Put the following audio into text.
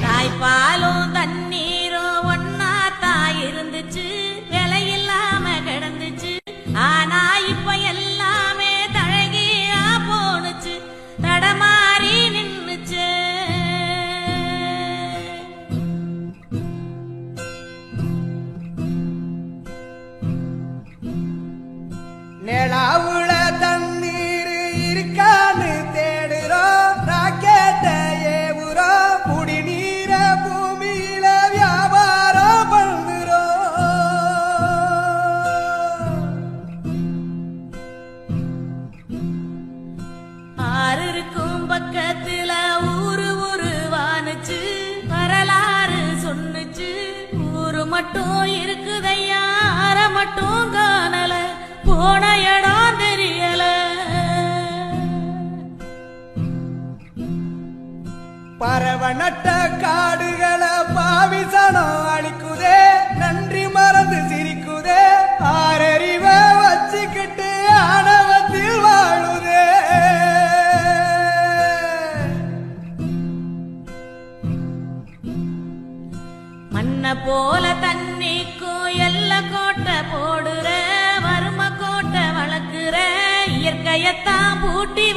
தாய்ப்பாலும் தண்ணீரும் ஒன்னா தாய் இருந்துச்சு, விலையில்லாம கிடந்துச்சு. ஆனா இப்ப எல்லாமே தழகியா போனுச்சு, தடமாறி நின்னுச்சு. நிலாவுல தண்ணீர் இருக்கான்னு தேடுறோம், ராக்கெட்ட ஏவுறோம், குடிநீர பூமியில வியாபாரம் பண்ணுறோம். ஆறு இருக்கும் பக்கத்துல ஊரு வானுச்சு, வரலாறு சொன்னுச்சு. ஊரு மட்டும் இருக்குதையா, ஆற மட்டும் காணல, போன இடம் தெரியல. பறவை நட்ட காடுகளை பாவிசனம் அழிக்குதே, நன்றி மறந்து சிரிக்குதே, ஆறறிவ வச்சுக்கிட்டு ஆணவத்தில் வாழுதே. மண்ண போல தண்ணிக்கும் எல்ல கோட்டை போடுற, வறும கோட்டை வளர்க்குற, இயற்கையத்தான் பூட்டி